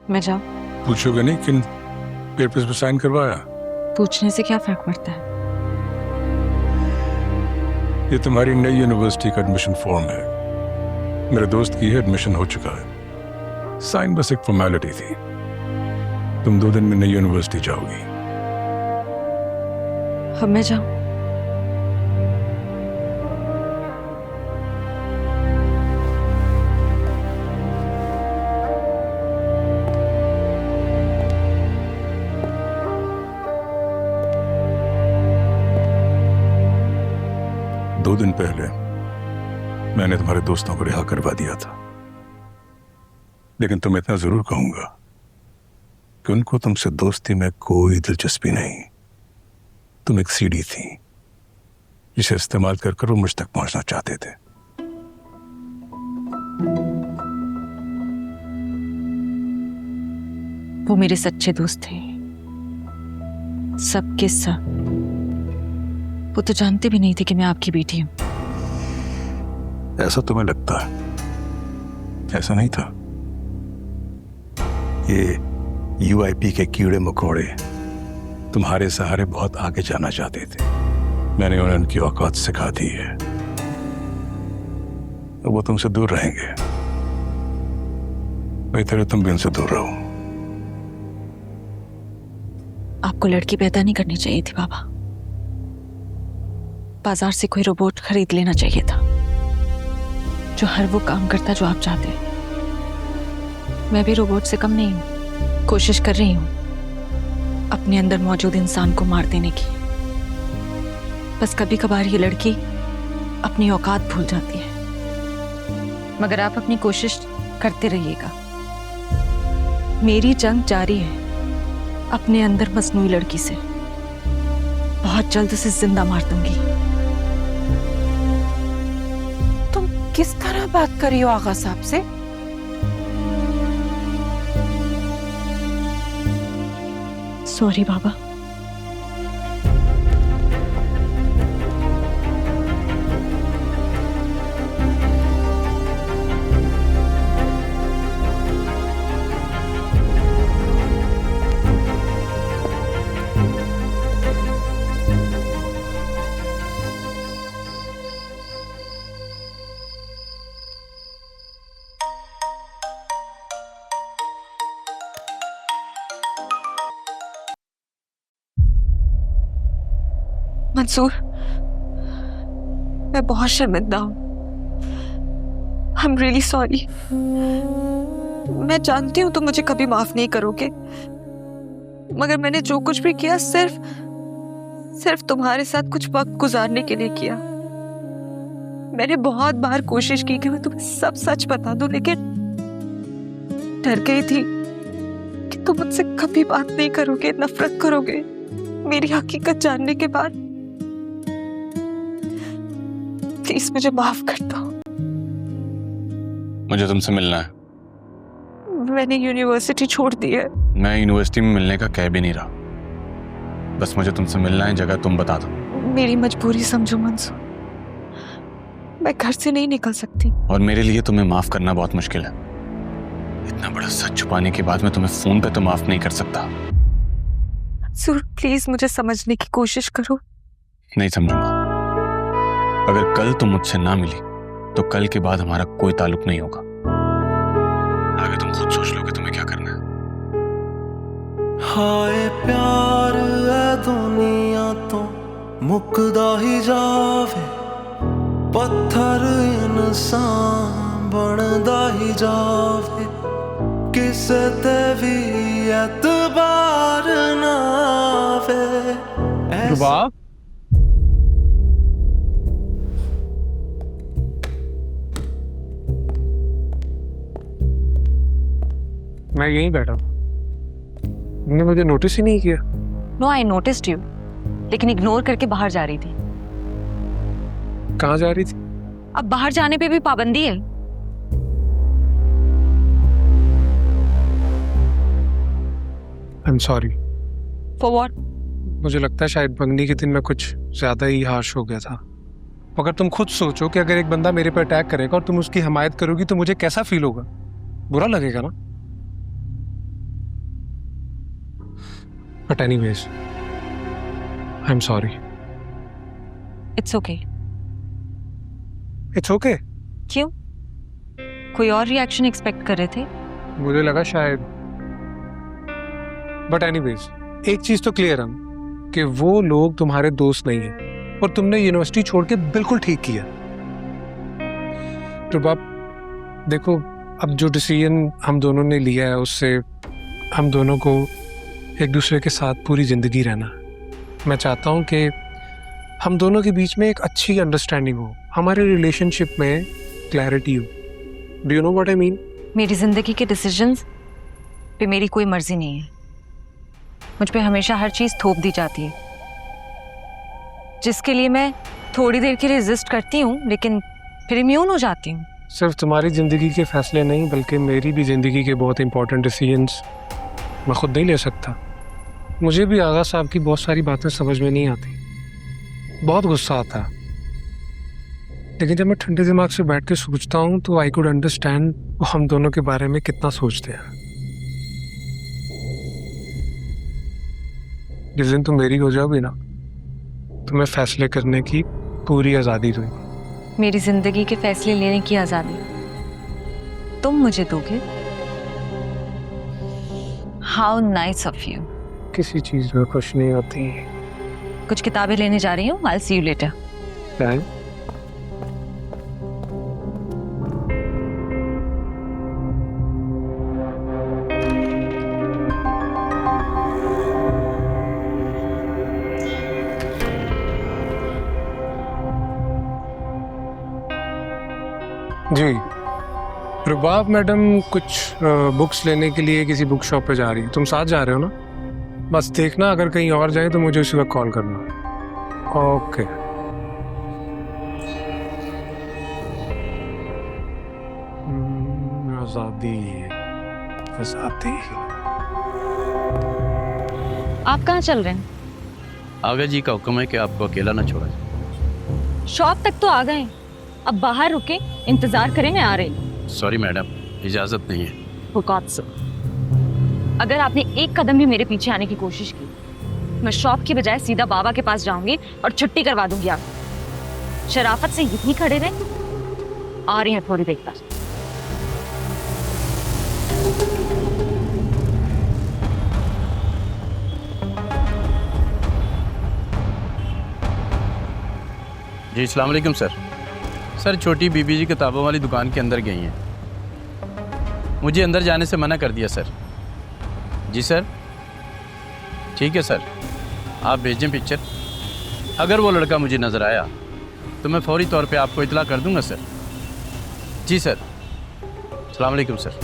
मैं जाऊं? पूछोगे नहीं किन पेपर्स पे साइन करवाया? पूछने से क्या फर्क पड़ता है? ये तुम्हारी नई यूनिवर्सिटी का एडमिशन फॉर्म है। मेरे दोस्त की है, एडमिशन हो चुका है। साइन बस एक फॉर्मेलिटी थी। तुम 2 दिन में नई यूनिवर्सिटी जाओगी। अब मैं जाऊं? दो दिन पहले मैंने तुम्हारे दोस्तों को रिहा करवा दिया था, लेकिन तुम इतना जरूर कहूंगा कि उनको तुमसे दोस्ती में कोई दिलचस्पी नहीं। तुम एक सीढ़ी थी जिसे इस्तेमाल कर वो मुझ तक पहुंचना चाहते थे। वो मेरे सच्चे दोस्त थे, सब के सब। वो तो जानते भी नहीं थे कि मैं आपकी बेटी हूं। ऐसा तुम्हें लगता है, ऐसा नहीं था। ये UIP के कीड़े मकोड़े तुम्हारे सहारे बहुत आगे जाना चाहते थे। मैंने उन्हें उनकी औकात सिखा दी है। तो वो तुमसे दूर रहेंगे। बेहतर है तुम भी उनसे दूर रहो। आपको लड़की पैदा नहीं करनी चाहिए थी बाबा। बाजार से कोई रोबोट खरीद लेना चाहिए था जो हर वो काम करता जो आप चाहते। मैं भी रोबोट से कम नहीं हूं। कोशिश कर रही हूं अपने अंदर मौजूद इंसान को मार देने की। बस कभी कभार ये लड़की अपनी औकात भूल जाती है, मगर आप अपनी कोशिश करते रहिएगा। मेरी जंग जारी है अपने अंदर मसनूई लड़की से। बहुत जल्द उसे जिंदा मार दूंगी। तुम किस तरह बात कर रही हो आगा साहब से? सॉरी बाबा। मंसूर, मैं बहुत शर्मिंदा हूं। I am really sorry. मैं जानती हूं तुम मुझे कभी माफ नहीं करोगे, मगर मैंने जो कुछ भी किया सिर्फ तुम्हारे साथ कुछ वक्त गुजारने के लिए किया। मैंने बहुत बार कोशिश की कि मैं तुम्हें सब सच बता दूं, लेकिन डर गई थी कि तुम मुझसे कभी बात नहीं करोगे, नफरत करोगे मेरी हकीकत जानने के बाद। प्लीज मुझे माफ कर दो। मुझे तुमसे मिलना है। मैंने यूनिवर्सिटी छोड़ दी है। मैं यूनिवर्सिटी में मिलने का कह भी नहीं रहा। बस मुझे तुमसे मिलना है, जगह तुम बता दो। मेरी मजबूरी समझो मंसूर, मैं घर से नहीं निकल सकती। और मेरे लिए तुम्हें माफ करना बहुत मुश्किल है। इतना बड़ा सच छुपाने के बाद मैं तुम्हें फोन पे तो माफ नहीं कर सकता। मंसूर प्लीज मुझे समझने की कोशिश करो। नहीं समझूंगा। अगर कल तुम मुझसे ना मिली तो कल के बाद हमारा कोई ताल्लुक नहीं होगा। आगे तुम खुद सोच लो कि तुम्हें क्या करना है। हाय प्यार है दुनिया तो मुकदा ही जावे, पत्थर इंसान बनदा ही जावे, किसे ते भी एतबार ना आवे। रुबाब, मैं यहीं बैठा हूँ। तुमने मुझे नोटिस ही नहीं किया। नो आई नोटिस्ड यू, लेकिन इग्नोर करके बाहर जा रही थी। कहाँ जा रही थी? अब बाहर जाने पे भी पाबंदी है। I am sorry. For what? मुझे लगता है शायद मंगनी के दिन मैं कुछ ज्यादा ही हार्श हो गया था। मगर तुम खुद सोचो कि अगर एक बंदा मेरे पर अटैक करेगा और तुम उसकी हमायत करोगी तो मुझे कैसा फील होगा? बुरा लगेगा ना? But anyways I am sorry. It's okay. It's okay. क्यों? कोई और रिएक्शन एक्सपेक्ट कर रहे थे? मुझे लगा शायद, बट एनीवेज एक चीज तो क्लियर है कि वो लोग तुम्हारे दोस्त नहीं है और तुमने यूनिवर्सिटी छोड़ के बिल्कुल ठीक किया। तो बाप देखो, अब जो डिसीजन हम दोनों ने लिया है उससे हम दोनों को एक दूसरे के साथ पूरी ज़िंदगी रहना है। मैं चाहता हूँ कि हम दोनों के बीच में एक अच्छी अंडरस्टैंडिंग हो, हमारे रिलेशनशिप में क्लैरिटी हो। Do you know what I mean? मेरी जिंदगी के डिसीजंस पे मेरी कोई मर्जी नहीं है। मुझ पे हमेशा हर चीज़ थोप दी जाती है, जिसके लिए मैं थोड़ी देर के लिए रेजिस्ट करती हूँ लेकिन फिर इम्यून हो जाती हूँ। सिर्फ तुम्हारी ज़िंदगी के फैसले नहीं बल्कि मेरी भी ज़िंदगी के बहुत इंपॉर्टेंट डिसीजंस मैं खुद नहीं ले सकता। मुझे भी आगा साहब की बहुत सारी बातें समझ में नहीं आती, बहुत गुस्सा आता है, लेकिन जब मैं ठंडे दिमाग से बैठ के सोचता हूँ तो आई कुड अंडरस्टैंड वो हम दोनों के बारे में कितना सोचते हैं। जिस दिन तुम मेरी हो जाओगी ना, तुम्हें फैसले करने की पूरी आज़ादी दूंगी। मेरी जिंदगी के फैसले लेने की आज़ादी तुम मुझे दोगे? How nice of you. किसी चीज़ में खुश नहीं होती। कुछ किताबें लेने जा रही हूँ। I'll see you later. क्या है? जी रुबाब मैडम कुछ बुक्स लेने के लिए किसी बुक शॉप पे जा रही है, तुम साथ जा रहे हो ना? बस देखना अगर कहीं और जाए तो मुझे उसी वक्त कॉल करना। ओके। आज़ादी आज़ादी। आप कहाँ चल रहे हैं? आगा जी का हुक्म है कि आपको अकेला ना छोड़ा जाए। शॉप तक तो आ गए, अब बाहर रुके इंतजार करें, मैं आ रही हूँ। सॉरी मैडम, इजाज़त नहीं है। For God's sake, अगर आपने एक कदम भी मेरे पीछे आने की कोशिश की, मैं शॉप की बजाय सीधा बाबा के पास जाऊंगी और छुट्टी करवा दूंगी। आप शराफत से यहीं खड़े रहे, आ रही हैं थोड़ी देर तक। जी अस्सलाम वालेकुम सर। सर छोटी बीबी जी किताबों वाली दुकान के अंदर गई हैं, मुझे अंदर जाने से मना कर दिया सर। जी सर, ठीक है सर, आप भेजें पिक्चर। अगर वो लड़का मुझे नज़र आया तो मैं फौरी तौर पे आपको इतला कर दूंगा सर। जी सर, अस्सलाम वालेकुम सर।